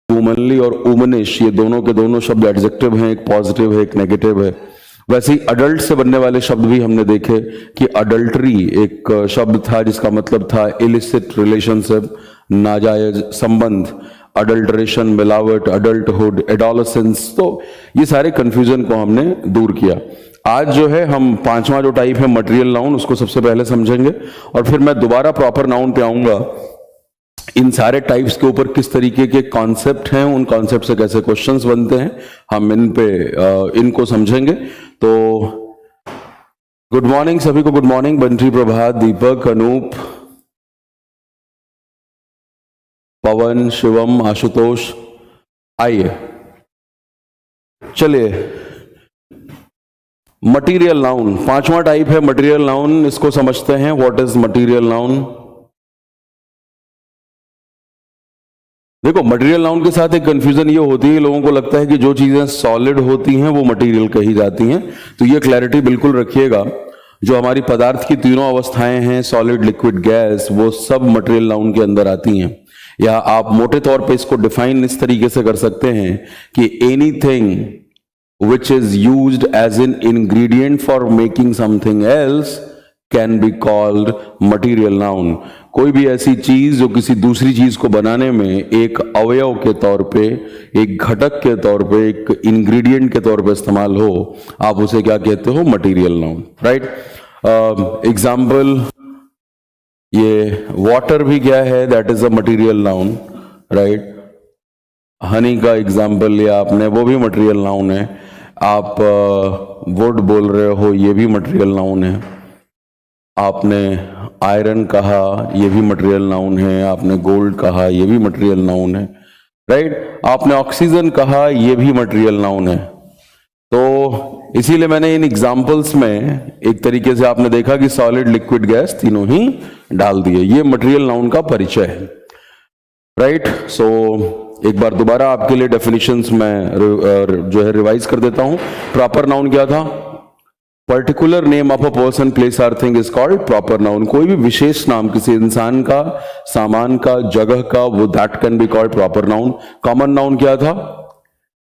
Womanly और वुमनिश ये दोनों के दोनों शब्द एडजेक्टिव हैं, एक पॉजिटिव है एक नेगेटिव है। वैसे ही अडल्ट से बनने वाले शब्द भी हमने देखे कि अडल्ट्री एक शब्द था जिसका मतलब था इलिसिट रिलेशनशिप, नाजायज संबंध, अडल्ट्रेशन मिलावट, अडल्टहुड, एडोलेसेंस। तो ये सारे कंफ्यूजन को हमने दूर किया। आज जो है हम पांचवा जो टाइप है मटेरियल नाउन, उसको सबसे पहले समझेंगे और फिर मैं दोबारा प्रॉपर नाउन पे आऊंगा। इन सारे टाइप्स के ऊपर किस तरीके के कॉन्सेप्ट हैं, उन कॉन्सेप्ट से कैसे क्वेश्चंस बनते हैं, हम इन पे इनको समझेंगे। तो गुड मॉर्निंग सभी को, गुड मॉर्निंग बंटी, प्रभात, दीपक, अनूप, पवन, शिवम, आशुतोष। आइए चलिए, मटीरियल नाउन पांचवा टाइप है मटीरियल नाउन, इसको समझते हैं। What is material noun? देखो, मटेरियल नाउन के साथ एक कंफ्यूजन ये होती है, लोगों को लगता है कि जो चीजें सॉलिड होती हैं वो मटेरियल कही जाती हैं। तो ये क्लैरिटी बिल्कुल रखिएगा, जो हमारी पदार्थ की तीनों अवस्थाएं हैं, सॉलिड, लिक्विड, गैस, वो सब मटेरियल नाउन के अंदर आती हैं। या आप मोटे तौर पे इसको डिफाइन इस तरीके से कर सकते हैं कि anything which is used as an ingredient for making something else can be called material noun। कोई भी ऐसी चीज जो किसी दूसरी चीज को बनाने में एक अवयव के तौर पे, एक घटक के तौर पे, एक इंग्रेडिएंट के तौर पे इस्तेमाल हो, आप उसे क्या कहते हो? Material noun, right. एग्जाम्पल, ये वाटर भी क्या है? That is a material noun, right. Honey का एग्जाम्पल लिया आपने, वो भी मटेरियल नाउन है। आप वुड बोल रहे हो, ये भी मटेरियल नाउन है। आपने आयरन कहा, ये भी मटेरियल नाउन है। आपने गोल्ड कहा, ये भी मटेरियल नाउन है, राइट। आपने ऑक्सीजन कहा, ये भी मटेरियल नाउन है। तो इसीलिए मैंने इन एग्जाम्पल्स में एक तरीके से आपने देखा कि सॉलिड, लिक्विड, गैस तीनों ही डाल दिए। ये मटेरियल नाउन का परिचय है, राइट। सो एक बार दोबारा आपके लिए डेफिनेशंस में जो है रिवाइज कर देता हूं। प्रॉपर नाउन क्या था? Particular name of a person, place और thing is called proper noun. कोई भी विशेष नाम किसी इंसान का, सामान का, जगह का, वो that can be called proper noun. Common noun क्या था?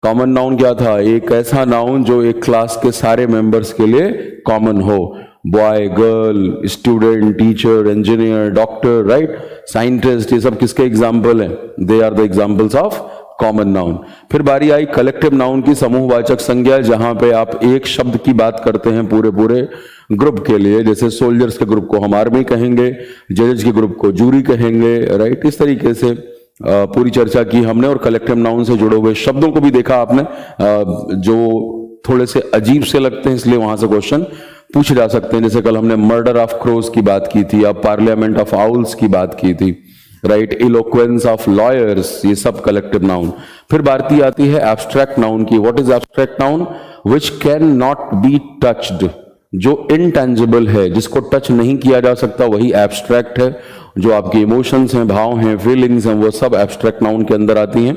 कॉमन नाउन क्या था? एक ऐसा नाउन जो एक क्लास के सारे मेंबर्स के लिए कॉमन हो। Boy, girl, student, teacher, engineer, doctor, right, scientist, ये सब किसके एग्जाम्पल हैं? They are the examples of common noun. फिर बारी आई कलेक्टिव नाउन की, समूहवाचक संज्ञा, जहां पे आप एक शब्द की बात करते हैं पूरे पूरे ग्रुप के लिए। जैसे सोल्जर्स के ग्रुप को हम आर्मी कहेंगे, जजेस के ग्रुप को जूरी कहेंगे, राइट। इस तरीके से पूरी चर्चा की हमने और कलेक्टिव नाउन से जुड़े हुए शब्दों को भी देखा आपने, जो थोड़े से अजीब से लगते हैं, इसलिए वहां से क्वेश्चन पूछे जा सकते हैं। जैसे कल हमने मर्डर ऑफ क्रोज की बात की थी, अब पार्लियामेंट ऑफ आउल्स की बात की थी, राइट। इलोक्वेंस ऑफ लॉयर्स, ये सब कलेक्टिव नाउन। फिर बात आती है एब्स्ट्रैक्ट नाउन की। What is abstract noun? Which can not be touched, जो इनटेंजिबल है, जिसको टच नहीं किया जा सकता, वही एब्स्ट्रैक्ट है। जो आपके इमोशंस हैं, भाव हैं, फीलिंग्स हैं, वो सब एब्स्ट्रैक्ट नाउन के अंदर आती हैं।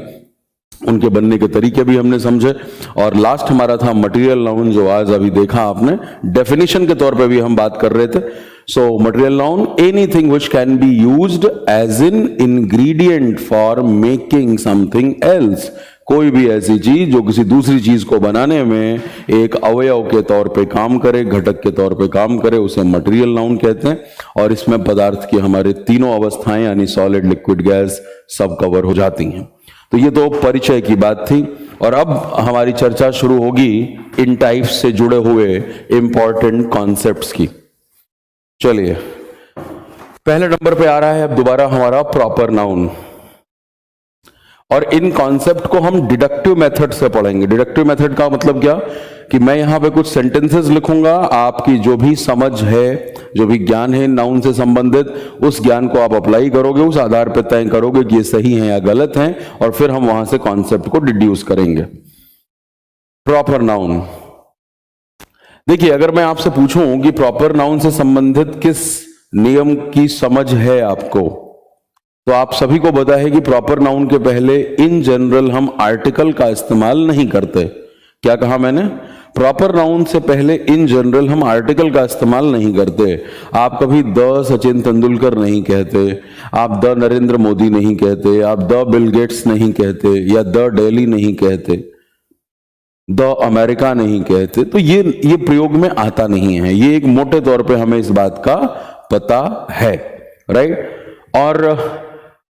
उनके बनने के तरीके भी हमने समझे। और लास्ट हमारा था मटेरियल नाउन, जो आज अभी देखा आपने, डेफिनेशन के तौर पे भी हम बात कर रहे थे। So material noun, anything which can be used as an ingredient for making something else. कोई भी ऐसी चीज जो किसी दूसरी चीज को बनाने में एक अवयव के तौर पे काम करे, घटक के तौर पे काम करे, उसे मटेरियल नाउन कहते हैं। और इसमें पदार्थ की हमारे तीनों अवस्थाएं यानी सॉलिड, लिक्विड, गैस सब कवर हो जाती हैं। तो ये तो परिचय की बात थी। और अब हमारी चर्चा शुरू होगी इन टाइप्स से जुड़े हुए इंपॉर्टेंट कॉन्सेप्ट्स की। चलिए, पहले नंबर पे आ रहा है अब दोबारा हमारा प्रॉपर नाउन। और इन कॉन्सेप्ट को हम डिडक्टिव मेथड से पढ़ेंगे। डिडक्टिव मेथड का मतलब क्या? कि मैं यहां पे कुछ सेंटेंसेस लिखूंगा, आपकी जो भी समझ है, जो भी ज्ञान है नाउन से संबंधित, उस ज्ञान को आप अप्लाई करोगे, उस आधार पर तय करोगे कि ये सही है या गलत है, और फिर हम वहां से कॉन्सेप्ट को डिड्यूस करेंगे। प्रॉपर नाउन, देखिए, अगर मैं आपसे पूछूं कि प्रॉपर नाउन से संबंधित किस नियम की समझ है आपको, तो आप सभी को पता है कि प्रॉपर नाउन के पहले इन जनरल हम आर्टिकल का इस्तेमाल नहीं करते। क्या कहा मैंने? प्रॉपर नाउन से पहले इन जनरल हम आर्टिकल का इस्तेमाल नहीं करते। आप कभी द सचिन तेंदुलकर नहीं कहते, आप द नरेंद्र मोदी नहीं कहते, आप द बिल गेट्स नहीं कहते, या द दिल्ली नहीं कहते, द अमेरिका नहीं कहते। तो ये प्रयोग में आता नहीं है। ये एक मोटे तौर पे हमें इस बात का पता है, राइट। और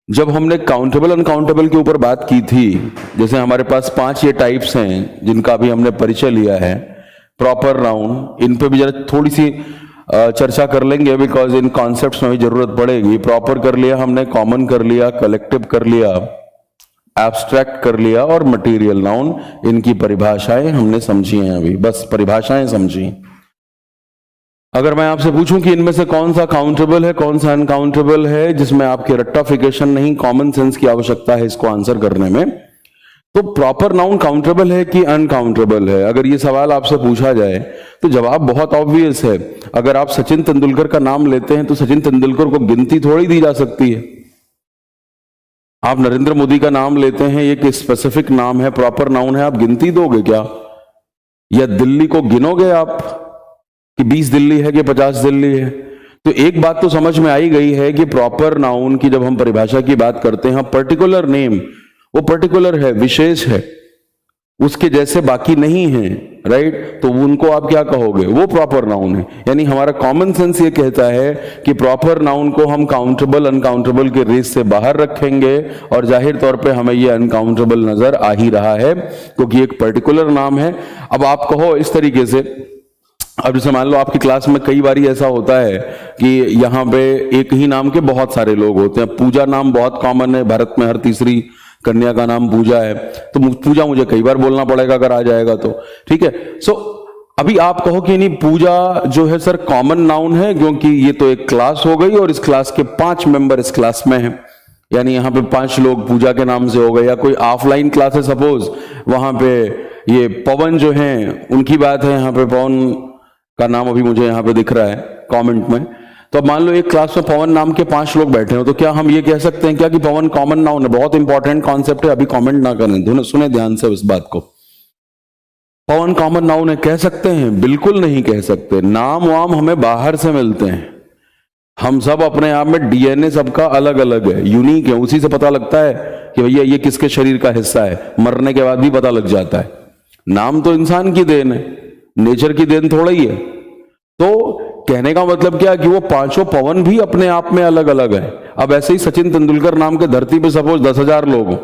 जब हमने काउंटेबल अनकाउंटेबल के ऊपर बात की थी, जैसे हमारे पास 5 ये टाइप्स हैं जिनका भी हमने परिचय लिया है, प्रॉपर नाउन, इन पे भी जरा थोड़ी सी चर्चा कर लेंगे, बिकॉज इन कॉन्सेप्ट्स में भी जरूरत पड़ेगी। प्रॉपर कर लिया हमने, कॉमन कर लिया, कलेक्टिव कर लिया, एब्स्ट्रैक्ट कर लिया, और मटेरियल नाउन, इनकी परिभाषाएं हमने समझी हैं। अभी बस परिभाषाएं समझी। अगर मैं आपसे पूछूं कि इनमें से कौन सा काउंटेबल है, कौन सा अनकाउंटेबल है, जिसमें आपके रट्टाफिकेशन नहीं, कॉमन सेंस की आवश्यकता है इसको आंसर करने में, तो प्रॉपर नाउन काउंटेबल है कि अनकाउंटेबल है, अगर ये सवाल आपसे पूछा जाए तो जवाब बहुत ऑब्वियस है। अगर आप सचिन तेंदुलकर का नाम लेते हैं तो सचिन तेंदुलकर को गिनती थोड़ी दी जा सकती है। आप नरेंद्र मोदी का नाम लेते हैं, एक स्पेसिफिक नाम है, प्रॉपर नाउन है, आप गिनती दोगे क्या? या दिल्ली को गिनोगे आप कि 20 दिल्ली है कि 50 दिल्ली है? तो एक बात तो समझ में आई गई है कि प्रॉपर नाउन की जब हम परिभाषा की बात करते हैं, पर्टिकुलर नेम, वो पर्टिकुलर है, विशेष है, उसके जैसे बाकी नहीं है, राइट। तो उनको आप क्या कहोगे? वो प्रॉपर नाउन है। यानी हमारा कॉमन सेंस ये कहता है कि प्रॉपर नाउन को हम काउंटेबल अनकाउंटेबल के रेस से बाहर रखेंगे, और जाहिर तौर पे हमें ये अनकाउंटेबल नजर आ ही रहा है क्योंकि एक पर्टिकुलर नाम है। अब आप कहो इस तरीके से, अब जैसे मान लो आपकी क्लास में कई बार ऐसा होता है कि यहाँ पे एक ही नाम के बहुत सारे लोग होते हैं। पूजा नाम बहुत कॉमन है, भारत में हर तीसरी कन्या का नाम पूजा है, तो पूजा मुझे कई बार बोलना पड़ेगा अगर आ जाएगा तो, ठीक है। सो अभी आप कहो कि नहीं, पूजा जो है सर कॉमन नाउन है क्योंकि ये तो एक क्लास हो गई और इस क्लास के 5 मेंबर इस क्लास में हैं, यानी यहाँ पे 5 लोग पूजा के नाम से हो गए। या कोई ऑफलाइन क्लास है सपोज, वहां पे ये पवन जो हैं उनकी बात है, यहाँ पे पवन का नाम अभी मुझे यहाँ पे दिख रहा है कमेंट में। तो अब मान लो एक क्लास में पवन नाम के 5 लोग बैठे हो, तो क्या हम ये कह सकते हैं क्या कि पवन कॉमन नाउन है? बहुत इंपॉर्टेंट कॉन्सेप्ट है, अभी कमेंट ना करें, सुने ध्यान से इस बात को। पवन कॉमन नाउन है कह सकते हैं? बिल्कुल नहीं कह सकते। नाम वाम हमें बाहर से मिलते हैं, हम सब अपने आप में डीएनए सबका अलग अलग है, यूनिक है, उसी से पता लगता है कि भैया ये किसके शरीर का हिस्सा है, मरने के बाद भी पता लग जाता है। नाम तो इंसान की देन है, नेचर की देन थोड़ा ही है। तो कहने का मतलब क्या कि वो 5 पवन भी अपने आप में अलग अलग है। अब ऐसे ही सचिन तेंदुलकर नाम के धरती पे सपोज 10,000 लोग हो,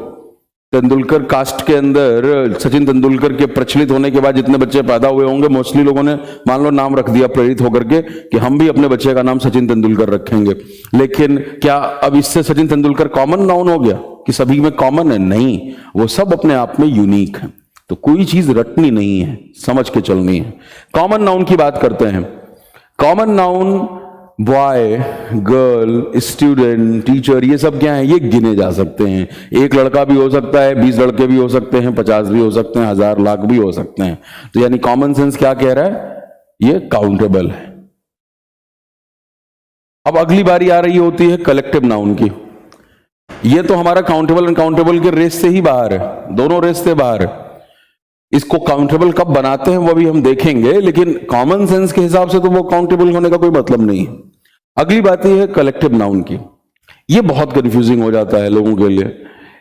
तेंदुलकर कास्ट के अंदर सचिन तेंदुलकर के प्रचलित होने के बाद जितने बच्चे पैदा हुए होंगे, मोस्टली लोगों ने मान लो नाम रख दिया प्रेरित होकर के कि हम भी अपने बच्चे का नाम सचिन तेंदुलकर रखेंगे। लेकिन क्या अब इससे सचिन तेंदुलकर कॉमन नाउन हो गया कि सभी में कॉमन है? नहीं, वो सब अपने आप में यूनिक है। तो कोई चीज रटनी नहीं है, समझ के चलनी है। कॉमन नाउन की बात करते हैं। Common noun boy, girl, student, teacher, ये सब क्या है? ये गिने जा सकते हैं। एक लड़का भी हो सकता है, 20 लड़के भी हो सकते हैं, 50 भी हो सकते हैं, 1000 लाख भी हो सकते हैं। तो यानी कॉमन सेंस क्या कह रहा है? ये काउंटेबल है। अब अगली बारी आ रही होती है कलेक्टिव नाउन की। ये तो हमारा काउंटेबल अनकाउंटेबल के रेस से ही बाहर है, दोनों रेस से बाहर है। इसको काउंटेबल कब बनाते हैं वो भी हम देखेंगे, लेकिन कॉमन सेंस के हिसाब से तो वो काउंटेबल होने का कोई मतलब नहीं है। अगली बात यह है कलेक्टिव नाउन की। ये बहुत कंफ्यूजिंग हो जाता है लोगों के लिए।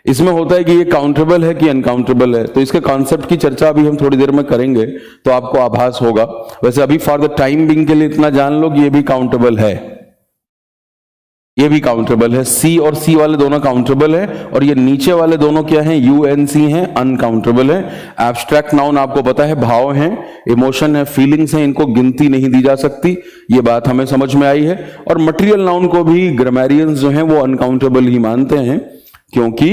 इसमें होता है कि ये काउंटेबल है कि अनकाउंटेबल है, तो इसके कॉन्सेप्ट की चर्चा अभी हम थोड़ी देर में करेंगे तो आपको आभास होगा। वैसे अभी फॉर द टाइम बिंग के लिए इतना जान लो कि ये भी काउंटेबल है, ये भी काउंटेबल है। सी और सी वाले दोनों काउंटेबल है, और ये नीचे वाले दोनों क्या हैं? यूएनसी हैं, अनकाउंटेबल है। एब्स्ट्रैक्ट नाउन आपको पता है भाव हैं, इमोशन है, फीलिंग्स हैं, इनको गिनती नहीं दी जा सकती, ये बात हमें समझ में आई है। और मटेरियल नाउन को भी ग्रामेरियंस जो हैं वो अनकाउंटेबल ही मानते हैं, क्योंकि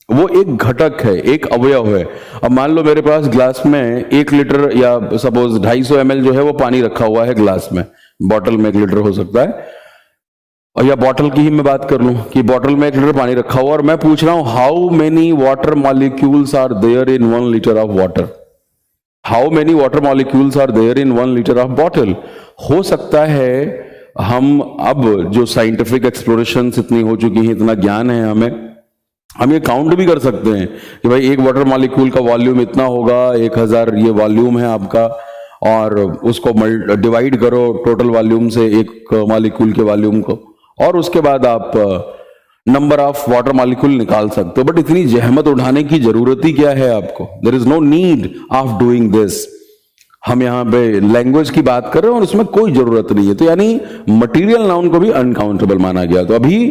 वो एक घटक है, एक अवयव है। अब मान लो मेरे पास ग्लास में 1 लीटर या सपोज 250 ml जो है वो पानी रखा हुआ है ग्लास में, बॉटल में 1 लीटर हो सकता है, और या बॉटल की ही मैं बात कर लूं कि बॉटल में 1 लीटर पानी रखा हुआ, और मैं पूछ रहा हूं how many water molecules are there in 1 litre of water. How many water molecules are there in 1 litre of bottle. हो सकता है हम अब जो साइंटिफिक एक्सप्लोरेशन इतनी हो चुकी है, इतना ज्ञान है हमें, हम ये काउंट भी कर सकते हैं कि भाई एक वाटर मॉलिक्यूल का वॉल्यूम इतना होगा, 1000 ये वॉल्यूम है आपका, और उसको डिवाइड करो टोटल वॉल्यूम से एक मॉलिक्यूल के वॉल्यूम को, और उसके बाद आप नंबर ऑफ वाटर मॉलिक्यूल निकाल सकते हो। बट इतनी जहमत उठाने की जरूरत ही क्या है आपको? There is no need of doing this. हम यहां पे लैंग्वेज की बात कर रहे हैं और उसमें कोई जरूरत नहीं है। तो यानी मटेरियल नाउन को भी अनकाउंटेबल माना गया। तो अभी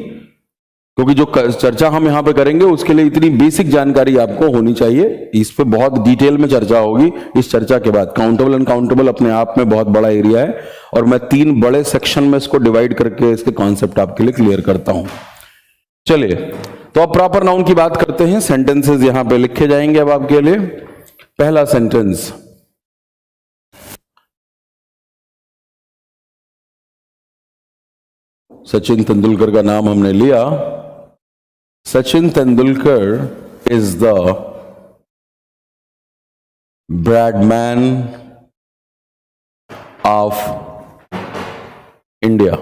क्योंकि जो चर्चा हम यहां पे करेंगे उसके लिए इतनी बेसिक जानकारी आपको होनी चाहिए, इस पे बहुत डिटेल में चर्चा होगी इस चर्चा के बाद। काउंटेबल अनकाउंटेबल अपने आप में बहुत बड़ा एरिया है और मैं 3 बड़े सेक्शन में इसको डिवाइड करके इसके कॉन्सेप्ट आपके लिए क्लियर करता हूं। चलिए, तो अब प्रॉपर नाउन की बात करते हैं। सेंटेंसेस यहां पे लिखे जाएंगे अब आपके लिए। पहला सेंटेंस, सचिन तेंदुलकर का नाम हमने लिया। Sachin Tendulkar is the Bradman of India.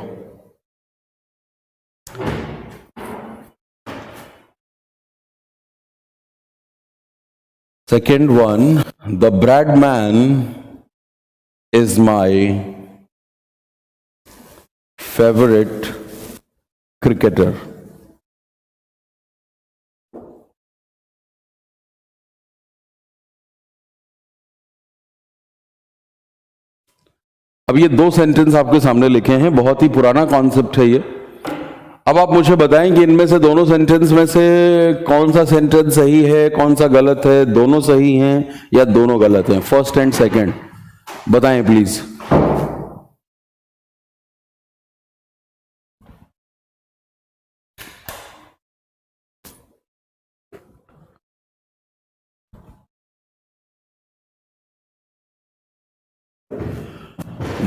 Second one, the Bradman is my favorite cricketer. अब ये 2 सेंटेंस आपके सामने लिखे हैं, बहुत ही पुराना कॉन्सेप्ट है ये। अब आप मुझे बताएं कि इनमें से दोनों सेंटेंस में से कौन सा सेंटेंस सही है, कौन सा गलत है, दोनों सही हैं या दोनों गलत हैं, फर्स्ट एंड सेकंड बताएं प्लीज।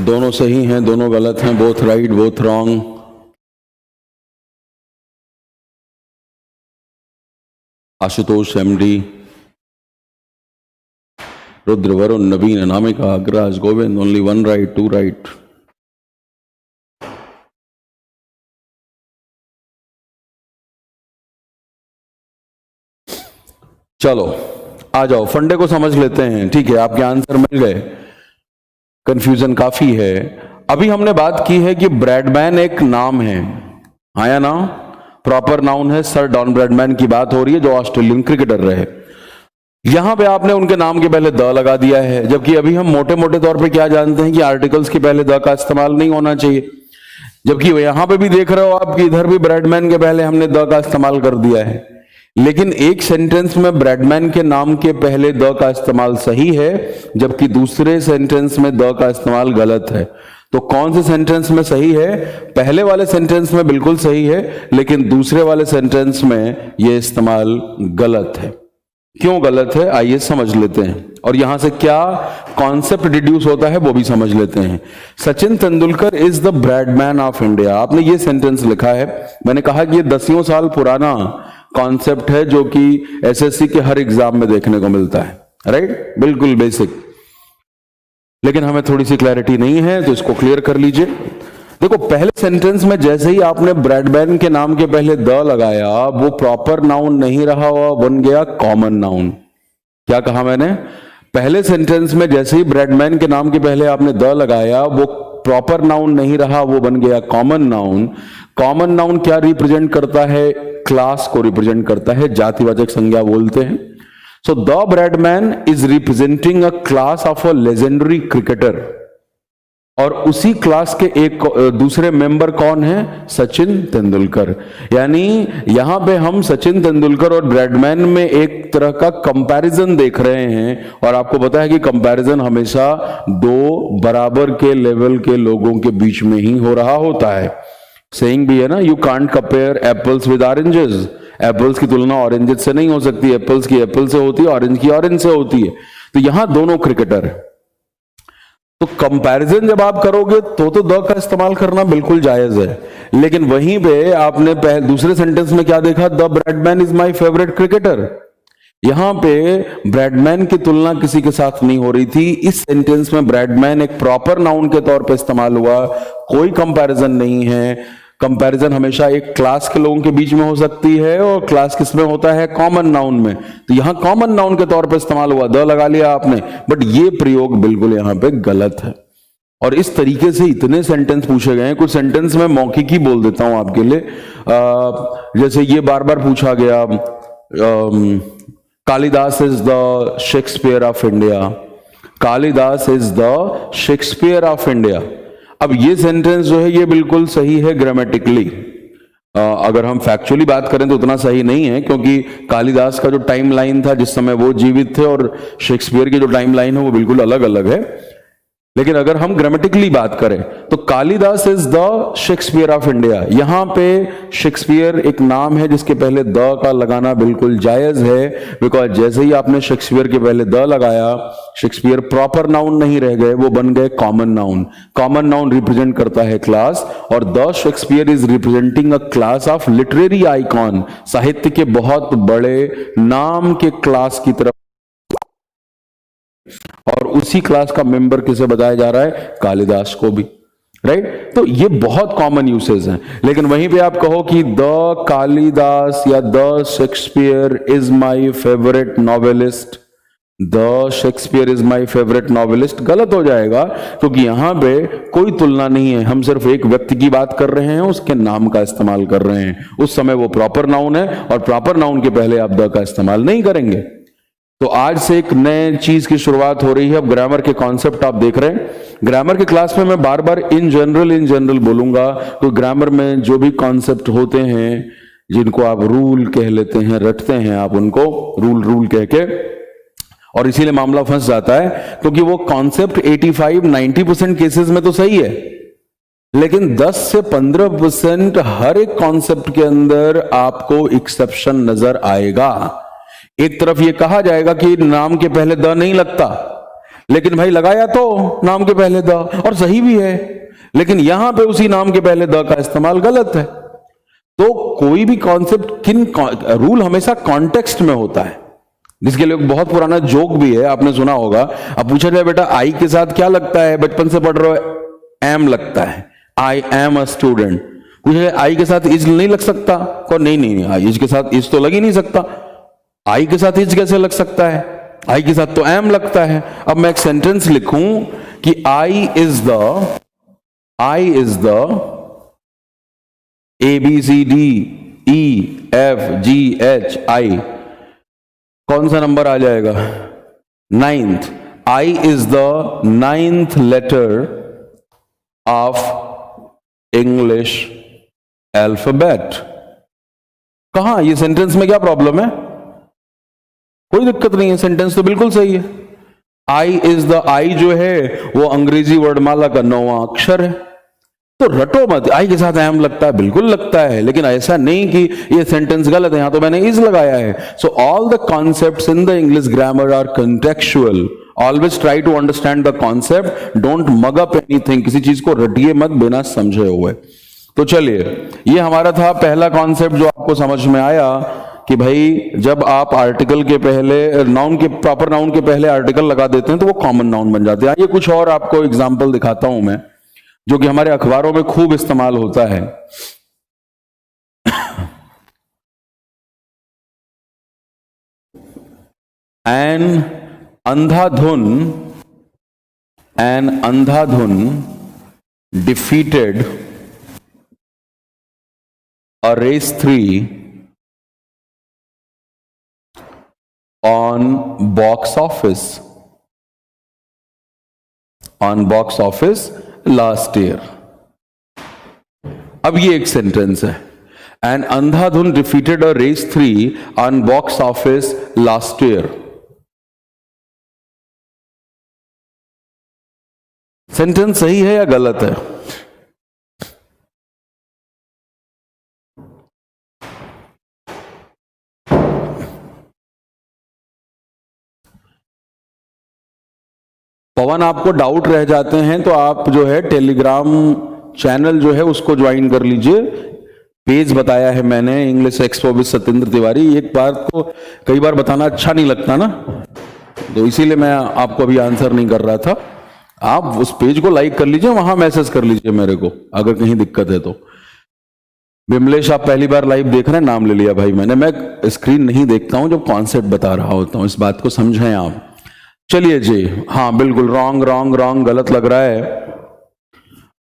दोनों सही हैं, दोनों गलत हैं, both right both wrong. Ashutosh MD, Rudra, Varun, Naveen, Anamika, Agraraj, Govind, only 1 right 2 right. चलो आ जाओ, फंडे को समझ लेते हैं। ठीक है, आपके आंसर मिल गए, कंफ्यूजन काफी है। अभी हमने बात की है कि ब्रैडमैन एक नाम है, आया ना, प्रॉपर नाउन है। सर डॉन ब्रैडमैन की बात हो रही है जो ऑस्ट्रेलियन क्रिकेटर रहे। यहां पे आपने उनके नाम के पहले द लगा दिया है, जबकि अभी हम मोटे मोटे तौर पे क्या जानते हैं कि आर्टिकल्स के पहले द का इस्तेमाल नहीं होना चाहिए। जबकि यहां पे भी देख रहे हो आप कि इधर भी ब्रैडमैन के पहले हमने द का इस्तेमाल कर दिया है। लेकिन एक सेंटेंस में ब्रैडमैन के नाम के पहले द का इस्तेमाल सही है, जबकि दूसरे सेंटेंस में द का इस्तेमाल गलत है। तो कौन से सेंटेंस में सही है? पहले वाले सेंटेंस में बिल्कुल सही है, लेकिन दूसरे वाले सेंटेंस में यह इस्तेमाल गलत है। क्यों गलत है आइए समझ लेते हैं, और यहां से क्या कॉन्सेप्ट डिड्यूस होता है वो भी समझ लेते हैं। Sachin Tendulkar is the Bradman of India, आपने ये सेंटेंस लिखा है। मैंने कहा कि ये 10 साल पुराना कॉन्सेप्ट है जो कि एसएससी के हर एग्जाम में देखने को मिलता है, राइट, बिल्कुल बेसिक। लेकिन हमें थोड़ी सी क्लैरिटी नहीं है तो इसको क्लियर कर लीजिए। देखो, पहले सेंटेंस में जैसे ही आपने ब्रैडमैन के नाम के पहले द लगाया, वो प्रॉपर नाउन नहीं रहा, हुआ बन गया कॉमन नाउन। क्या कहा मैंने? पहले सेंटेंस में जैसे ही ब्रैडमैन के नाम के पहले आपने द लगाया, वो प्रॉपर नाउन नहीं रहा, वो बन गया कॉमन नाउन। कॉमन नाउन क्या रिप्रेजेंट करता है? क्लास को रिप्रेजेंट करता है, जातिवाचक संज्ञा बोलते हैं। So the Bradman is representing a class of a legendary cricketer, और उसी क्लास के एक दूसरे मेंबर कौन है? सचिन तेंदुलकर। यानी यहां पे हम सचिन तेंदुलकर और ब्रैडमैन में एक तरह का कंपैरिजन देख रहे हैं, और आपको पता है कि कंपैरिजन हमेशा 2 बराबर के लेवल के लोगों के बीच में ही हो रहा होता है। सेइंग भी है ना, you can't compare apples with oranges. Apples की तुलना ऑरेंजेस से नहीं हो सकती, एप्पल्स की एप्पल से होती है, ऑरेंज की ऑरेंज से होती है। तो यहां दोनों क्रिकेटर है, तो कंपैरिजन जब आप करोगे तो द का इस्तेमाल करना बिल्कुल जायज है। लेकिन वहीं पे आपने दूसरे सेंटेंस में क्या देखा? The Bradman is my favourite cricketer. यहां पे ब्रैडमैन की तुलना किसी के साथ नहीं हो रही थी। इस सेंटेंस में ब्रैडमैन एक प्रॉपर नाउन के तौर पे इस्तेमाल हुआ, कोई कंपैरिजन नहीं है। कंपैरिजन हमेशा एक क्लास के लोगों के बीच में हो सकती है, और क्लास किसमें होता है? कॉमन नाउन में। तो यहां कॉमन नाउन के तौर पे इस्तेमाल हुआ, द लगा लिया आपने, बट ये प्रयोग बिल्कुल यहां पे गलत है। और इस तरीके से इतने सेंटेंस पूछे गए हैं। कुछ सेंटेंस में मौखिक ही बोल देता हूं आपके लिए। जैसे ये बार बार पूछा गया, Kalidas is the Shakespeare of India. Kalidas is the Shakespeare of India. अब ये सेंटेंस जो है ये बिल्कुल सही है ग्रामेटिकली। अगर हम फैक्चुअली बात करें तो उतना सही नहीं है, क्योंकि कालिदास का जो टाइम लाइन था जिस समय वो जीवित थे, और शेक्सपियर की जो टाइम लाइन है वो बिल्कुल अलग अलग है। लेकिन अगर हम ग्रामेटिकली बात करें तो Kalidas is the Shakespeare of India. यहां पे शेक्सपियर एक नाम है जिसके पहले द का लगाना बिल्कुल जायज है, बिकॉज जैसे ही आपने शेक्सपियर के पहले द लगाया, शेक्सपियर प्रॉपर नाउन नहीं रह गए, वो बन गए common noun. Common noun represent करता है क्लास, और the Shakespeare is representing a class of literary icon. साहित्य के बहुत बड़े नाम के क्लास की तरफ, और उसी क्लास का मेंबर किसे बताया जा रहा है? कालिदास को भी, राइट? तो ये बहुत कॉमन यूसेज हैं। लेकिन वहीं पे आप कहो कि द कालिदास या the Shakespeare is my favourite novelist, the Shakespeare is my favourite novelist, गलत हो जाएगा, क्योंकि यहां पे कोई तुलना नहीं है। हम सिर्फ एक व्यक्ति की बात कर रहे हैं, उसके नाम का इस्तेमाल कर रहे हैं। उस समय वो प्रॉपर नाउन है, और प्रॉपर नाउन के पहले आप द का इस्तेमाल नहीं करेंगे। तो आज से एक नए चीज की शुरुआत हो रही है। अब ग्रामर के कॉन्सेप्ट आप देख रहे हैं। ग्रामर के क्लास में मैं बार बार इन जनरल बोलूंगा। तो ग्रामर में जो भी कॉन्सेप्ट होते हैं, जिनको आप रूल कह लेते हैं, रटते हैं आप उनको रूल कह के, और इसीलिए मामला फंस जाता है, क्योंकि वो कॉन्सेप्ट 85-90% केसेस में तो सही है, लेकिन 10 से 15% हर एक कॉन्सेप्ट के अंदर आपको एक्सेप्शन नजर आएगा। एक तरफ ये कहा जाएगा कि नाम के पहले द नहीं लगता, लेकिन भाई लगाया तो नाम के पहले द, और सही भी है, लेकिन यहां पे उसी नाम के पहले द का इस्तेमाल गलत है। तो कोई भी कॉन्सेप्ट, रूल हमेशा कॉन्टेक्स्ट में होता है, जिसके लिए बहुत पुराना जोक भी है, आपने सुना होगा। अब पूछा जाए बेटा आई के साथ क्या लगता है, बचपन से पढ़ रहे हो, एम लगता है, आई एम अ स्टूडेंट। पूछा जाए आई के साथ इज नहीं लग सकता, को नहीं, इज के साथ इज तो लग ही नहीं सकता। आई के साथ इज कैसे लग सकता है? आई के साथ तो एम लगता है। अब मैं एक सेंटेंस लिखूं कि आई इज द ABCDEFGHI, कौन सा नंबर आ जाएगा? 9th। I is the 9th letter of English alphabet. कहां ये सेंटेंस में क्या प्रॉब्लम है? कोई दिक्कत नहीं है, सेंटेंस तो बिल्कुल सही है। आई इज द, आई जो है वो अंग्रेजी वर्णमाला का 9वां अक्षर है। तो रटो मत, आई के साथ एम लगता है, बिल्कुल लगता है, लेकिन ऐसा नहीं कि ये सेंटेंस गलत है, यहां तो मैंने इज लगाया है। So all the concepts in the English grammar are contextual. Always try to understand the concept, don't mug up anything, किसी चीज को रटिए मत बिना समझे हुए। तो चलिए, ये हमारा था पहला कॉन्सेप्ट जो आपको समझ में आया कि भाई जब आप आर्टिकल के पहले, नाउन के, प्रॉपर नाउन के पहले आर्टिकल लगा देते हैं तो वो कॉमन नाउन बन जाते हैं। ये कुछ और आपको एग्जांपल दिखाता हूं मैं, जो कि हमारे अखबारों में खूब इस्तेमाल होता है। An Andhadhun defeated a race 3 on box office last year। अब ये एक सेंटेंस है, an Andhadhun defeated a race 3 on box office last year. Sentence सही है या गलत है? पवन, आपको डाउट रह जाते हैं तो आप जो है टेलीग्राम चैनल जो है उसको ज्वाइन कर लीजिए। पेज बताया है मैंने, English expo with Satyendra Tiwari. एक बात को कई बार बताना अच्छा नहीं लगता ना, तो इसीलिए मैं आपको अभी आंसर नहीं कर रहा था। आप उस पेज को लाइक कर लीजिए, वहां मैसेज कर लीजिए मेरे को अगर कहीं दिक्कत है तो। विमलेश, आप पहली बार लाइव देख रहे हैं, नाम ले लिया भाई मैंने। मैं स्क्रीन नहीं देखता हूं जब कॉन्सेप्ट बता रहा होता हूं, इस बात को समझें आप। चलिए जी, हाँ बिल्कुल रॉन्ग रॉन्ग रॉन्ग, गलत लग रहा है।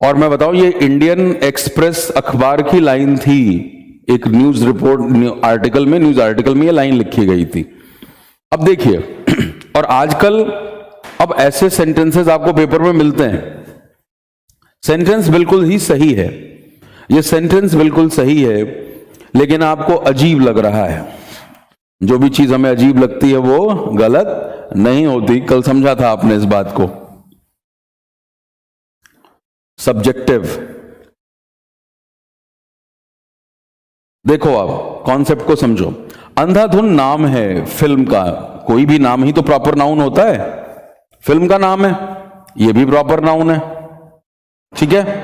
और मैं बताऊं, ये इंडियन एक्सप्रेस अखबार की लाइन थी, एक न्यूज रिपोर्ट आर्टिकल में, न्यूज आर्टिकल में ये लाइन लिखी गई थी। अब देखिए, और आजकल अब ऐसे सेंटेंसेस आपको पेपर में मिलते हैं। सेंटेंस बिल्कुल ही सही है, ये सेंटेंस बिल्कुल सही है, लेकिन आपको अजीब लग रहा है। जो भी चीज हमें अजीब लगती है वो गलत नहीं होती। कल समझा था आपने इस बात को। सब्जेक्टिव, देखो आप कॉन्सेप्ट को समझो। अंधाधुन नाम है फिल्म का, कोई भी नाम ही तो प्रॉपर नाउन होता है। फिल्म का नाम है, ये भी प्रॉपर नाउन है, ठीक है।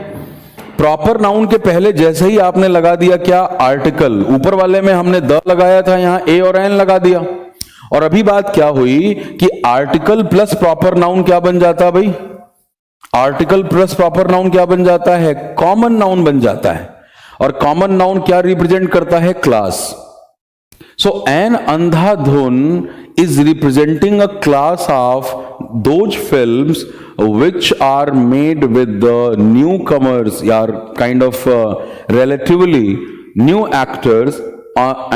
प्रॉपर नाउन के पहले जैसे ही आपने लगा दिया क्या, आर्टिकल, ऊपर वाले में हमने द लगाया था, यहां ए और एन लगा दिया। और अभी बात क्या हुई कि आर्टिकल प्लस प्रॉपर नाउन क्या बन जाता भाई, आर्टिकल प्लस प्रॉपर नाउन क्या बन जाता है, कॉमन नाउन बन जाता है। और कॉमन नाउन क्या रिप्रेजेंट करता है, class. So an Andhadhun is representing a class of those films which are made with the newcomers, or kind of relatively new actors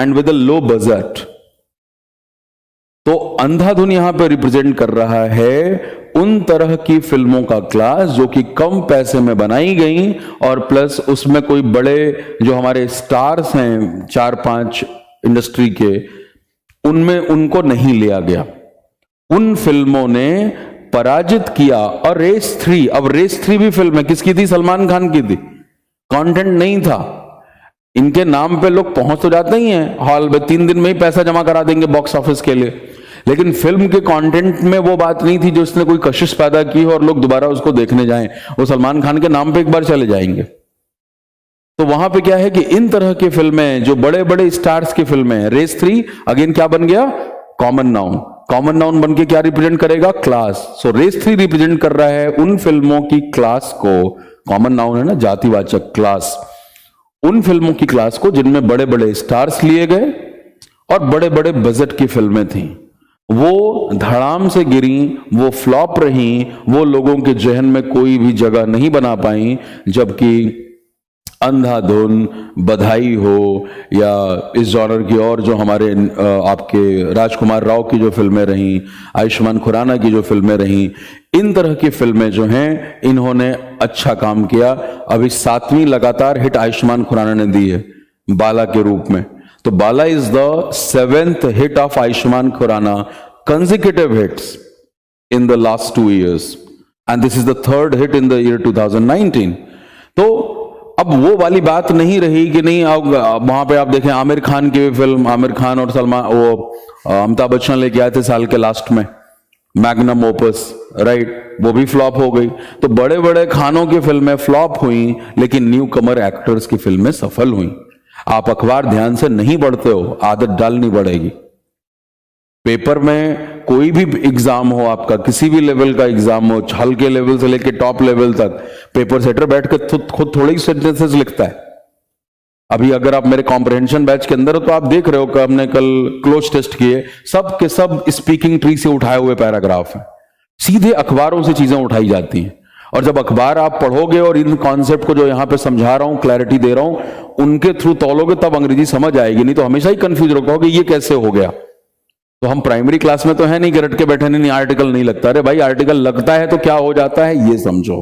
and with a low budget. तो अंधाधुन यहां पे रिप्रेजेंट कर रहा है उन तरह की फिल्मों का क्लास जो कि कम पैसे में बनाई गई, और प्लस उसमें कोई बड़े जो हमारे स्टार्स हैं 4-5 इंडस्ट्री के, उनमें उनको नहीं लिया गया। उन फिल्मों ने पराजित किया। और रेस 3, अब रेस 3 भी फिल्म है, किसकी थी, सलमान खान की थी। कंटेंट नहीं था, इनके नाम पे लोग पहुंच तो जाते ही हैं हॉल में, 3 दिन में ही पैसा जमा करा देंगे बॉक्स ऑफिस के लिए, लेकिन फिल्म के कंटेंट में वो बात नहीं थी जो इसने कोई कशिश पैदा की हो और लोग दोबारा उसको देखने जाएं। वो सलमान खान के नाम पे एक बार चले जाएंगे। तो वहां पे क्या है कि इन तरह की फिल्में जो बड़े बड़े स्टार्स की फिल्में हैं, रेस 3 अगेन क्या बन गया, कॉमन नाउन। कॉमन नाउन बन के क्या रिप्रेजेंट करेगा, क्लास। सो रेस 3 रिप्रेजेंट कर रहा है उन फिल्मों की क्लास को, कॉमन नाउन है ना, जातिवाचक क्लास, उन फिल्मों की क्लास को जिनमें बड़े बड़े स्टार्स लिए गए और बड़े बड़े बजट की फिल्में थी। वो धड़ाम से गिरी, वो फ्लॉप रही, वो लोगों के जहन में कोई भी जगह नहीं बना पाई। जबकि अंधाधुन, बधाई हो, या इस जॉनर की और जो हमारे आपके राजकुमार राव की जो फिल्में रहीं, आयुष्मान खुराना की जो फिल्में रहीं, इन तरह की फिल्में जो हैं इन्होंने अच्छा काम किया। अभी 7वीं लगातार हिट आयुष्मान खुराना ने दी है बाला के रूप में। तो Bala is the 7th hit of Ayushmann Khurrana, consecutive hits in the last 2 years, and this is the 3rd hit in the year 2019। तो अब वो वाली बात नहीं रही कि नहीं, वहां पे आप देखें आमिर खान की फिल्म, आमिर खान और सलमान, वो अमिताभ बच्चन लेके आए थे साल के लास्ट में मैग्नम ओपस, राइट, वो भी फ्लॉप हो गई। तो बड़े बड़े खानों की फिल्में फ्लॉप हुई, लेकिन न्यू कमर एक्टर्स की फिल्में सफल हुई। आप अखबार ध्यान से नहीं पढ़ते हो, आदत डालनी पड़ेगी। पेपर में कोई भी एग्जाम हो आपका, किसी भी लेवल का एग्जाम हो, हल्के लेवल से लेकर टॉप लेवल तक, पेपर सेटर बैठ कर खुद थोड़े ही सेंटेंसेस लिखता है। अभी अगर आप मेरे कॉम्प्रहेंशन बैच के अंदर हो तो आप देख रहे हो कि हमने कल क्लोज टेस्ट किए, सब के सब स्पीकिंग ट्री से उठाए हुए पैराग्राफ हैं। सीधे अखबारों से चीजें उठाई जाती हैं। और जब अखबार आप पढ़ोगे और इन कॉन्सेप्ट को जो यहां पे समझा रहा हूं, क्लैरिटी दे रहा हूं, उनके थ्रू तौलोगे तब अंग्रेजी समझ आएगी, नहीं तो हमेशा ही कंफ्यूज रखोगे ये कैसे हो गया। तो हम प्राइमरी क्लास में तो है नहीं कि रट के बैठे नहीं आर्टिकल नहीं लगता। अरे भाई आर्टिकल लगता है तो क्या हो जाता है ये समझो,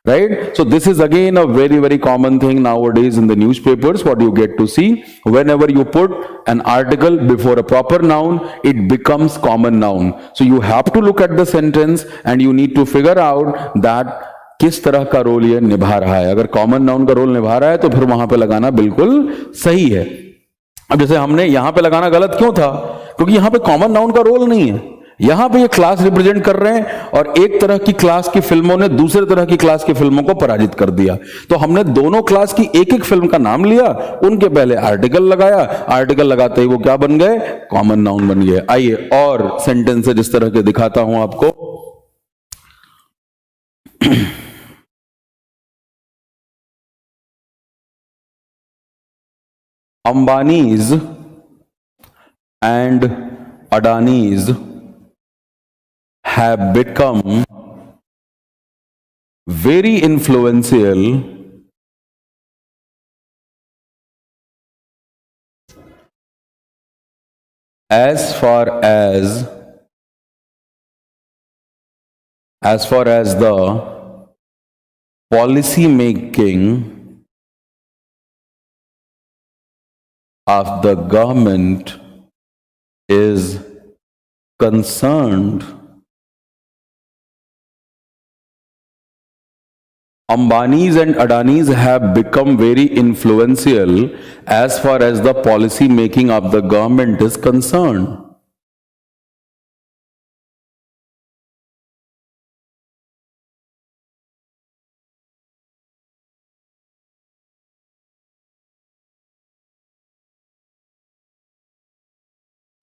right? So this is again a very very common thing nowadays in the newspapers. What you get to see, whenever you put an article before a proper noun, it becomes common noun. So you have to look at the sentence and you need to figure out that किस तरह का role ये निभा रहा है। अगर common noun का role निभा रहा है तो फिर वहां पे लगाना बिल्कुल सही है। अब जैसे हमने यहां पे लगाना गलत क्यों था, क्योंकि यहां पे कॉमन नाउन का रोल नहीं है। यहां पे ये क्लास रिप्रेजेंट कर रहे हैं और एक तरह की क्लास की फिल्मों ने दूसरे तरह की क्लास की फिल्मों को पराजित कर दिया। तो हमने दोनों क्लास की एक एक फिल्म का नाम लिया, उनके पहले आर्टिकल लगाया, आर्टिकल लगाते ही वो क्या बन गए, कॉमन नाउन बन गए। आइए और सेंटेंस जिस तरह के दिखाता हूं आपको। Ambanis and Adanis have become very influential as far as the policy making of the government is concerned. Ambanis and Adanis have become very influential as far as the policy making of the government is concerned.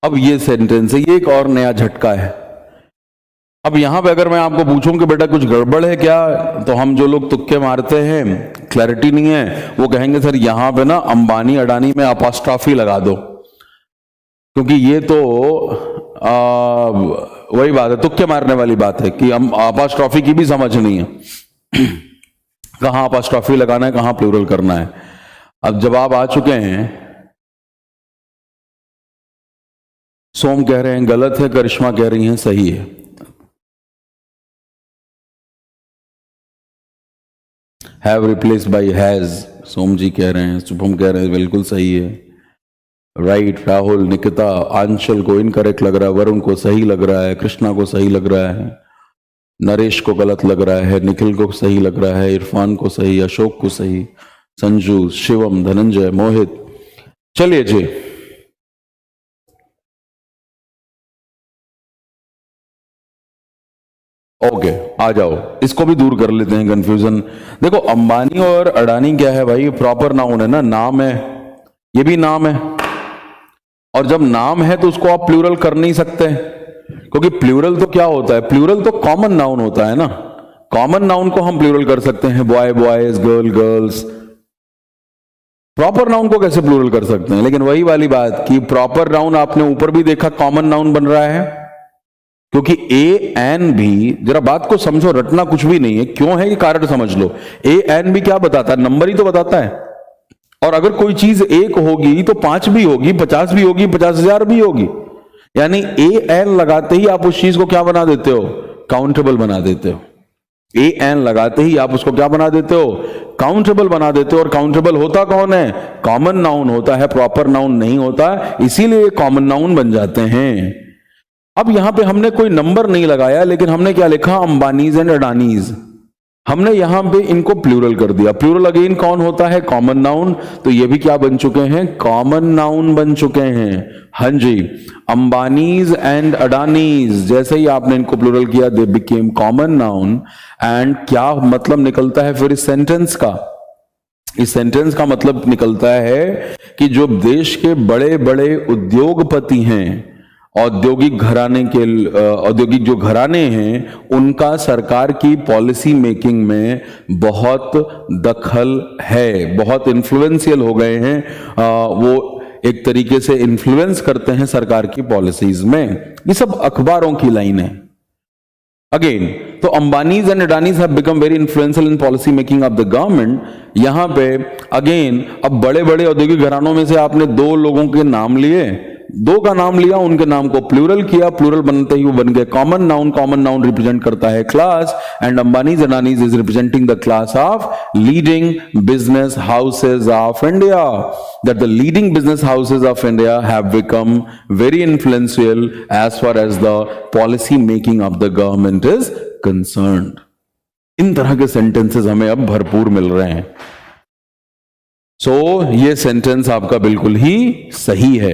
अब ये sentence है, ये एक और नया झटका है। अब यहां पे अगर मैं आपको पूछूं कि बेटा कुछ गड़बड़ है क्या, तो हम जो लोग तुक्के मारते हैं, क्लैरिटी नहीं है, वो कहेंगे सर यहां पे ना अंबानी अडानी में अपॉस्ट्रॉफी लगा दो, क्योंकि ये तो वही बात है, तुक्के मारने वाली बात है कि हम अपॉस्ट्रॉफी की भी समझ नहीं है कहां अपॉस्ट्रॉफी लगाना है, कहां प्लूरल करना है। अब जवाब आ चुके हैं। सोम कह रहे हैं गलत है, करिश्मा कह रही हैं सही है। हैव रिप्लेस बाय हैज, सोम जी कह रहे हैं, शुभम कह रहे हैं बिल्कुल सही है, राइट। राहुल, निकिता, आंचल को इनकरेक्ट लग रहा है, वरुण को सही लग रहा है, कृष्णा को सही लग रहा है, नरेश को गलत लग रहा है, निखिल को सही लग रहा है, इरफान को सही, अशोक को सही, संजू, शिवम, धनंजय, मोहित। चलिए जी, ओके आ जाओ, इसको भी दूर कर लेते हैं कंफ्यूजन। देखो अंबानी और अडानी क्या है भाई, प्रॉपर नाउन है ना, नाम है, ये भी नाम है, और जब नाम है तो उसको आप प्लूरल कर नहीं सकते, क्योंकि प्लूरल तो क्या होता है, प्लूरल तो कॉमन नाउन होता है ना। कॉमन नाउन को हम प्लूरल कर सकते हैं, boy boys, girl girls. Proper noun को कैसे प्लूरल कर सकते हैं? लेकिन वही वाली बात कि प्रॉपर नाउन आपने ऊपर भी देखा कॉमन नाउन बन रहा है, क्योंकि ए एन भी, जरा बात को समझो, रटना कुछ भी नहीं है, क्यों है कि कारण समझ लो। ए एन भी क्या बताता है, नंबर ही तो बताता है। और अगर कोई चीज एक होगी तो 5 भी होगी, 50 भी होगी, 50,000 भी होगी। यानी ए एन लगाते ही आप उस चीज को क्या बना देते हो, काउंटेबल बना देते हो। ए एन लगाते ही आप उसको क्या बना देते हो, काउंटेबल बना देते हो। और काउंटेबल होता कौन है, कॉमन नाउन होता है, प्रॉपर नाउन नहीं होता, इसीलिए कॉमन नाउन बन जाते हैं। अब यहां पे हमने कोई नंबर नहीं लगाया, लेकिन हमने क्या लिखा, अंबानीज एंड अडानीज। हमने यहां पे इनको प्लूरल कर दिया। प्लूरल अगेन कौन होता है, कॉमन नाउन, तो ये भी क्या बन चुके हैं, कॉमन नाउन बन चुके हैं। हाँ जी, अंबानीज एंड अडानीज, जैसे ही आपने इनको प्लूरल किया, they became common noun. And क्या मतलब निकलता है फिर इस सेंटेंस का, इस सेंटेंस का मतलब निकलता है कि जो देश के बड़े बड़े उद्योगपति हैं, औद्योगिक जो घराने हैं, उनका सरकार की पॉलिसी मेकिंग में बहुत दखल है, बहुत इन्फ्लुएंशियल हो गए हैं। वो एक तरीके से इन्फ्लुएंस करते हैं सरकार की पॉलिसीज में। ये सब अखबारों की लाइन है। अगेन, तो Ambanis and Adanis have become very influential in policy making of the government. यहां पे अगेन, अब बड़े बड़े औद्योगिक घरानों में से आपने 2 लोगों के नाम लिए, 2 का नाम लिया, उनके नाम को प्लूरल किया, प्लूरल बनते ही वो बन गए common noun. Common noun represent करता है class, and Ambanis Adanis is representing the class of leading business houses of India. That the leading business houses of India have become very influential as far as the policy making of the government is concerned. इन तरह के sentences हमें अब भरपूर मिल रहे हैं। ये sentence आपका बिल्कुल ही सही है।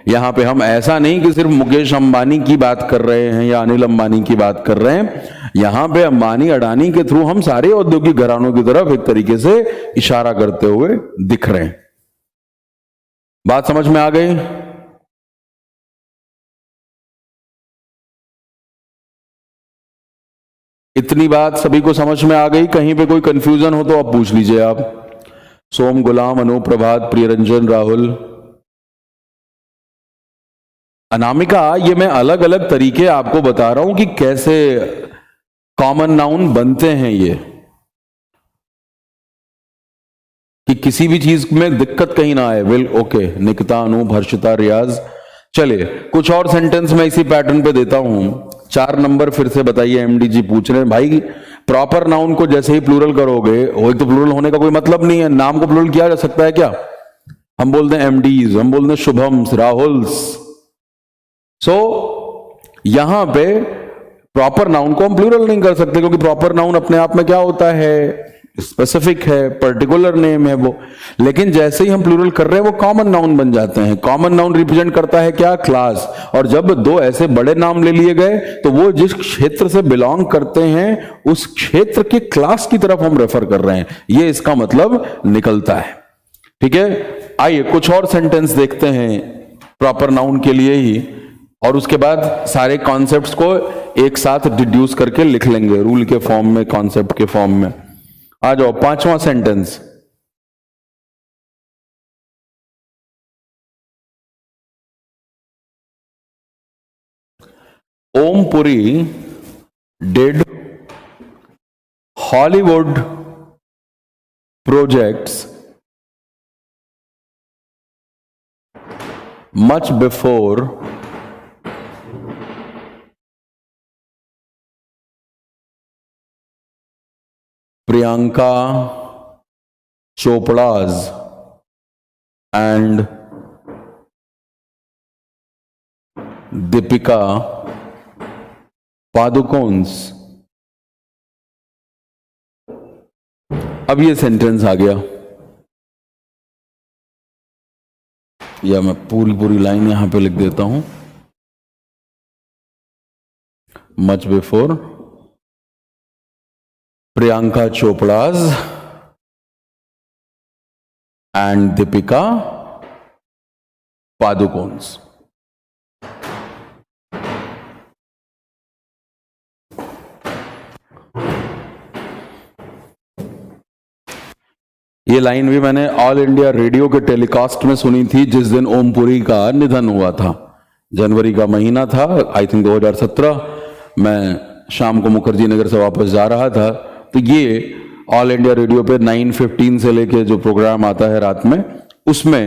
यहां पे हम ऐसा नहीं कि सिर्फ मुकेश अंबानी की बात कर रहे हैं या अनिल अंबानी की बात कर रहे हैं, यहां पे अंबानी अडानी के थ्रू हम सारे औद्योगिक घरानों की तरफ एक तरीके से इशारा करते हुए दिख रहे हैं। बात समझ में आ गई? इतनी बात सभी को समझ में आ गई? कहीं पे कोई कंफ्यूजन हो तो आप पूछ लीजिए। आप सोम, गुलाम, अनु, प्रभात, प्रियरंजन, राहुल, अनामिका, ये मैं अलग अलग तरीके आपको बता रहा हूं कि कैसे कॉमन नाउन बनते हैं, ये कि किसी भी चीज में दिक्कत कहीं ना आए। विल, ओके, निकिता, अनूप, हर्षिता, रियाज। चलिए कुछ और सेंटेंस मैं इसी पैटर्न पे देता हूं। 4 नंबर फिर से बताइए। एमडी जी पूछ रहे हैं भाई, प्रॉपर नाउन को जैसे ही प्लूरल करोगे, वो तो प्लूरल होने का कोई मतलब नहीं है, नाम को प्लूरल किया जा सकता है क्या? हम बोलते हैं एमडीज, हम बोलते हैं शुभम्स, राहुल्स। सो यहां पे प्रॉपर नाउन को हम प्लूरल नहीं कर सकते, क्योंकि प्रॉपर नाउन अपने आप में क्या होता है? स्पेसिफिक है, पर्टिकुलर नेम है वो। लेकिन जैसे ही हम प्लूरल कर रहे हैं, वो कॉमन नाउन बन जाते हैं। कॉमन नाउन रिप्रेजेंट करता है क्या? क्लास। और जब 2 ऐसे बड़े नाम ले लिए गए, तो वो जिस क्षेत्र से बिलोंग करते हैं, उस क्षेत्र के क्लास की तरफ हम रेफर कर रहे हैं, ये इसका मतलब निकलता है। ठीक है, आइए कुछ और सेंटेंस देखते हैं प्रॉपर नाउन के लिए ही, और उसके बाद सारे कॉन्सेप्ट्स को एक साथ डिड्यूस करके लिख लेंगे, रूल के फॉर्म में, कॉन्सेप्ट के फॉर्म में। आ जाओ, 5वां sentence. Om Puri did Hollywood projects much before Priyanka Chopra's and Deepika Padukone's। अब ये सेंटेंस आ गया, या मैं पूरी लाइन यहां पे लिख देता हूं। Much before Priyanka Chopra's and Deepika Padukone's. ये लाइन भी मैंने ऑल इंडिया रेडियो के टेलीकास्ट में सुनी थी, जिस दिन ओमपुरी का निधन हुआ था। जनवरी का महीना था, आई थिंक 2017। मैं शाम को मुखर्जी नगर से वापस जा रहा था, तो ये ऑल इंडिया रेडियो पे 9:15 से लेके जो प्रोग्राम आता है रात में, उसमें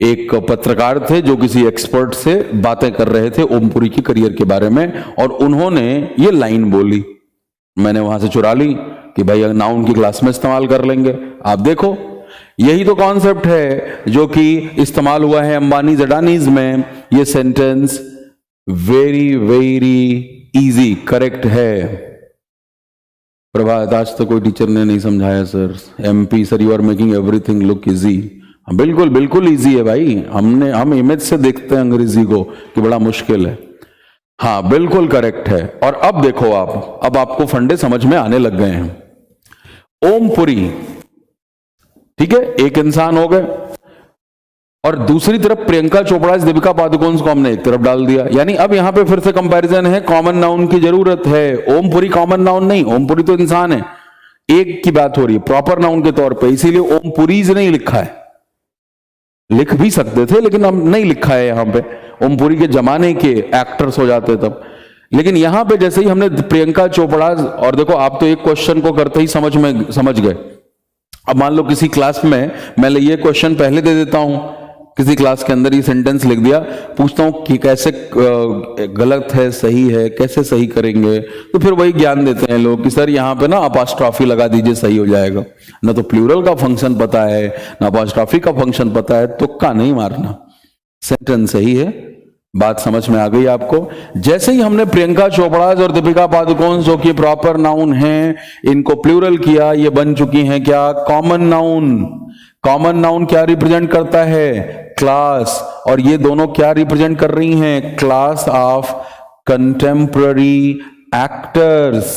एक पत्रकार थे जो किसी एक्सपर्ट से बातें कर रहे थे ओमपुरी की करियर के बारे में, और उन्होंने ये लाइन बोली। मैंने वहां से चुरा ली कि भाई नाउन की क्लास में इस्तेमाल कर लेंगे। आप देखो, यही तो कॉन्सेप्ट है जो कि इस्तेमाल हुआ है अंबानी अडानीज में। ये sentence very very easy, correct है। प्रभात, आज तो कोई टीचर ने नहीं समझाया sir. MP sir, you are making everything look easy. बिल्कुल बिल्कुल इजी है भाई, हम इमेज से देखते हैं अंग्रेजी को कि बड़ा मुश्किल है। हाँ बिल्कुल करेक्ट है। और अब देखो आप, अब आपको फंडे समझ में आने लग गए हैं। ओमपुरी, ठीक है, एक इंसान हो गए, और दूसरी तरफ प्रियंका चोपड़ा, दीपिका पादुकोण को हमने एक तरफ डाल दिया। यानी अब यहां पे फिर से कंपैरिजन है, कॉमन नाउन की जरूरत है। ओमपुरी कॉमन नाउन नहीं, ओमपुरी तो इंसान है, एक की बात हो रही है प्रॉपर नाउन के तौर पे, इसीलिए ओमपुरीज नहीं लिखा है। लिख भी सकते थे लेकिन हम नहीं लिखा है यहां पे, ओमपुरी के जमाने के एक्टर्स हो जाते तब। लेकिन यहां पे जैसे ही हमने प्रियंका चोपड़ा, और देखो आप तो एक क्वेश्चन को करते ही समझ गए। अब मान लो किसी क्लास में मैं ये क्वेश्चन पहले दे देता हूं, किसी क्लास के अंदर ये सेंटेंस लिख दिया, पूछता हूं कि कैसे गलत है, सही है, कैसे सही करेंगे, तो फिर वही ज्ञान देते हैं लोग कि सर यहां पे ना अपोस्ट्रोफी लगा दीजिए, सही हो जाएगा। ना तो प्लूरल का फंक्शन पता है, ना अपोस्ट्रोफी का फंक्शन पता है, तुक्का नहीं मारना, सेंटेंस सही है। बात समझ में आ गई आपको? जैसे ही हमने प्रियंका चोपड़ा और दीपिका पादुकोण जो कि प्रॉपर नाउन हैं, इनको प्लूरल किया, ये बन चुकी हैं क्या? Common noun. कॉमन नाउन क्या रिप्रेजेंट करता है? क्लास। और ये दोनों क्या रिप्रेजेंट कर रही हैं? Class of contemporary actors.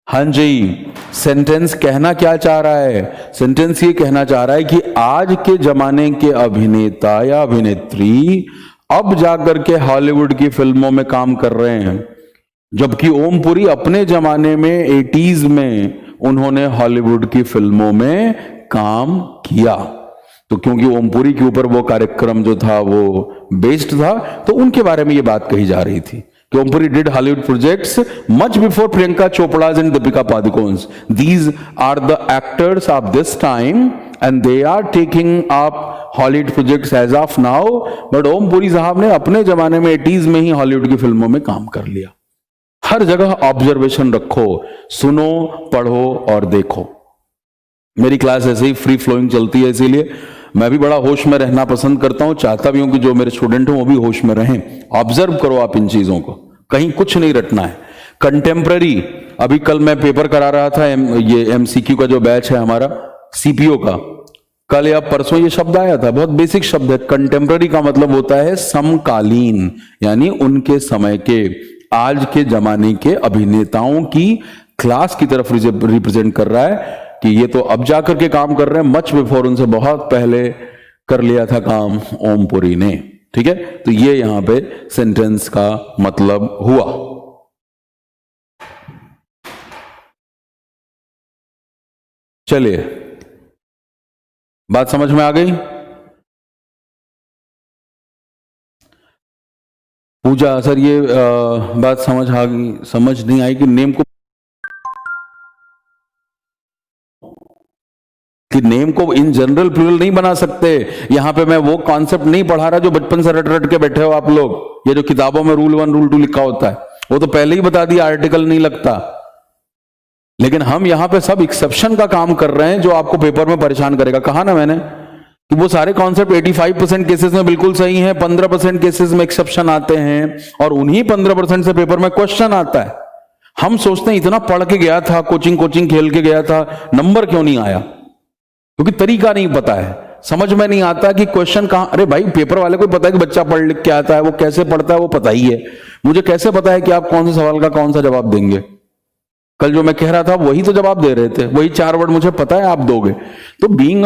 हां जी, सेंटेंस कहना क्या चाह रहा है? सेंटेंस ये कहना चाह रहा है कि आज के जमाने के अभिनेता या अभिनेत्री अब जाकर के हॉलीवुड की फिल्मों में काम कर रहे हैं, जबकि ओमपुरी अपने जमाने में 80s में उन्होंने हॉलीवुड की फिल्मों में काम किया। तो क्योंकि ओमपुरी के ऊपर वो कार्यक्रम जो था वो बेस्ड था, तो उनके बारे में ये बात कही जा रही थी कि Om Puri did Hollywood projects much before Priyanka Chopra and Deepika Padukone. These are the actors of this time and they are taking up Hollywood projects as of now. But Om Puri sahab ने अपने जमाने में 80s में ही हॉलीवुड की फिल्मों में काम कर लिया. हर जगह ऑब्जर्वेशन रखो, सुनो, पढ़ो और देखो. मेरी क्लास ऐसे ही फ्री फ्लोइंग चलती है, इसीलिए मैं भी बड़ा होश में रहना पसंद करता हूं. चाहता भी हूं कि जो मेरे स्टूडेंट हो वो भी होश में रहें. ऑब्जर्व करो आप इन चीजों को, कहीं कुछ नहीं रटना है. कंटेम्पररी, अभी कल मैं पेपर करा रहा था, ये एमसीक्यू का जो बैच है हमारा सीपीओ का, कल या परसों ये शब्द आया था, बहुत बेसिक शब्द है. कंटेम्पररी का मतलब होता है समकालीन, यानी उनके समय के, आज के जमाने के अभिनेताओं की क्लास की तरफ रिप्रेजेंट कर रहा है कि ये तो अब जाकर के काम कर रहे हैं, मच बिफोर उनसे बहुत पहले कर लिया था काम ओमपुरी ने. ठीक है, तो ये यहां पे सेंटेंस का मतलब हुआ. चलिए, बात समझ में आ गई? पूजा सर, ये बात समझ आ गई, समझ नहीं आई कि नेम को इन जनरल प्लूरल नहीं बना सकते. यहां पे मैं वो कॉन्सेप्ट नहीं पढ़ा रहा जो बचपन से रट रट के बैठे हो आप लोग. ये जो किताबों में रूल 1 रूल 2 लिखा होता है वो तो पहले ही बता दिया, आर्टिकल नहीं लगता. लेकिन हम यहां पे सब एक्सेप्शन का काम कर रहे हैं जो आपको पेपर में परेशान करेगा. कहा ना मैंने कि वो सारे कॉन्सेप्ट 85% केसेस में बिल्कुल सही हैं, 15% केसेस में एक्सेप्शन आते हैं, और उन्हीं 15% से पेपर में क्वेश्चन आता है. हम सोचते हैं इतना पढ़ के गया था, कोचिंग खेल के गया था, नंबर क्यों नहीं आया? क्योंकि तरीका नहीं पता है, समझ में नहीं आता कि क्वेश्चन कहां. अरे भाई, पेपर वाले को पता है कि बच्चा पढ़ लिख के आता है, वो कैसे पढ़ता है वो पता ही है. मुझे कैसे पता है कि आप कौन से सवाल का कौन सा जवाब देंगे? कल जो मैं कह रहा था वही तो जवाब दे रहे थे, वही 4 वर्ड मुझे पता है आप दोगे. तो बीइंग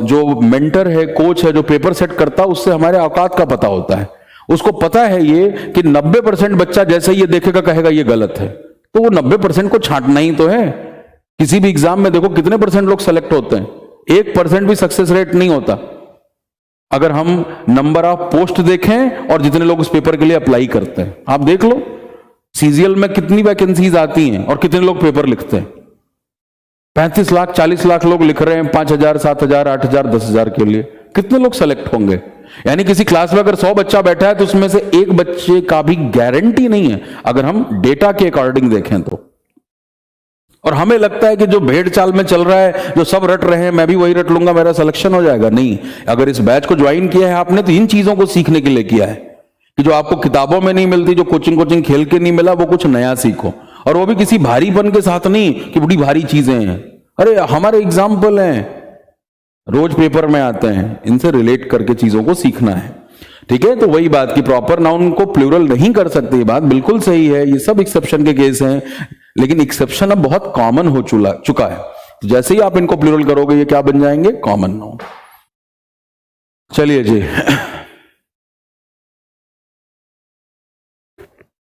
जो मेंटर है, कोच है, जो पेपर सेट करता है, उससे हमारे औकात का पता होता है. उसको पता है ये कि 90% बच्चा जैसे ये देखेगा कहेगा ये गलत है, तो वो 90% को छांटना ही तो है. किसी भी एग्जाम में देखो कितने % लोग सेलेक्ट होते हैं, 1% भी सक्सेस रेट नहीं होता. अगर हम नंबर ऑफ पोस्ट देखें और जितने लोग उस पेपर के लिए अप्लाई करते हैं, आप देख लो सीजीएल में कितनी वैकेंसीज आती हैं और कितने लोग पेपर लिखते हैं. 35 लाख 40 लाख लोग लिख रहे हैं 5,000 7,000 8,000 10,000 के लिए, कितने लोग सेलेक्ट होंगे? यानी किसी क्लास में अगर 100 बच्चा बैठा है तो उसमें से एक बच्चे का भी गारंटी नहीं है, अगर हम डेटा के अकॉर्डिंग देखें तो. और हमें लगता है कि जो भेड़ चाल में चल रहा है, जो सब रट रहे हैं, मैं भी वही रट लूंगा, मेरा सिलेक्शन हो जाएगा. नहीं, अगर इस बैच को ज्वाइन किया है आपने तो इन चीजों को सीखने के लिए किया है कि जो आपको किताबों में नहीं मिलती, जो कोचिंग खेल के नहीं मिला, वो कुछ नया सीखो. और वो भी किसी भारीपन के साथ नहीं कि बड़ी भारी चीजें हैं. अरे हमारे एग्जाम्पल हैं, रोज पेपर में आते हैं, इनसे रिलेट करके चीजों को सीखना है. ठीक है, तो वही बात कि प्रॉपर नाउन को प्लूरल नहीं कर सकते, ये बात बिल्कुल सही है. ये सब एक्सेप्शन के केस हैं, लेकिन एक्सेप्शन अब बहुत कॉमन हो चुका है. तो जैसे ही आप इनको प्लूरल करोगे ये क्या बन जाएंगे? Common noun. चलिए जी,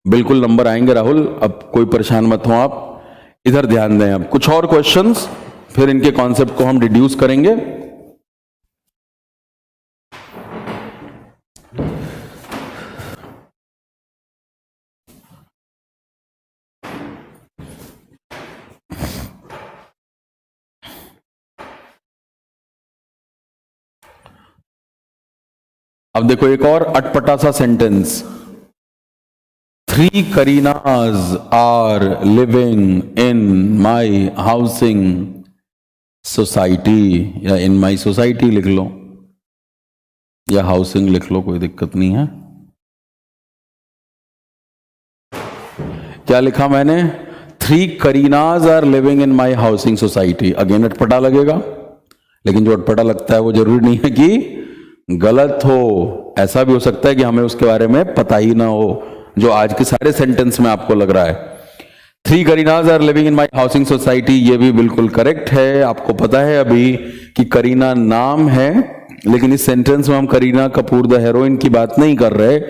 बिल्कुल नंबर आएंगे राहुल, अब कोई परेशान मत हो आप, इधर ध्यान दें. अब कुछ और क्वेश्चंस, फिर इनके कॉन्सेप्ट को हम डिड्यूस करेंगे. अब देखो एक और अटपटा सा sentence. 3 Kareenas are living in my housing society, या इन माई सोसाइटी लिख लो, या हाउसिंग लिख लो, कोई दिक्कत नहीं है. क्या लिखा मैंने? 3 Kareenas are living in my housing society. Again अटपटा लगेगा, लेकिन जो अटपटा लगता है वो जरूरी नहीं है कि गलत हो. ऐसा भी हो सकता है कि हमें उसके बारे में पता ही ना हो, जो आज के सारे सेंटेंस में आपको लग रहा है. 3 Kareenas are living in my housing society, ये भी बिल्कुल करेक्ट है. आपको पता है अभी कि करीना नाम है, लेकिन इस सेंटेंस में हम करीना कपूर द हीरोइन की बात नहीं कर रहे.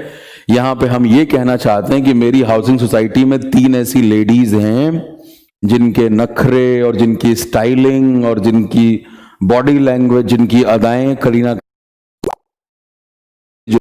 यहां पे हम ये कहना चाहते हैं कि मेरी हाउसिंग सोसाइटी में 3 ऐसी लेडीज हैं जिनके नखरे और जिनकी स्टाइलिंग और जिनकी बॉडी लैंग्वेज, जिनकी अदाएं करीना जो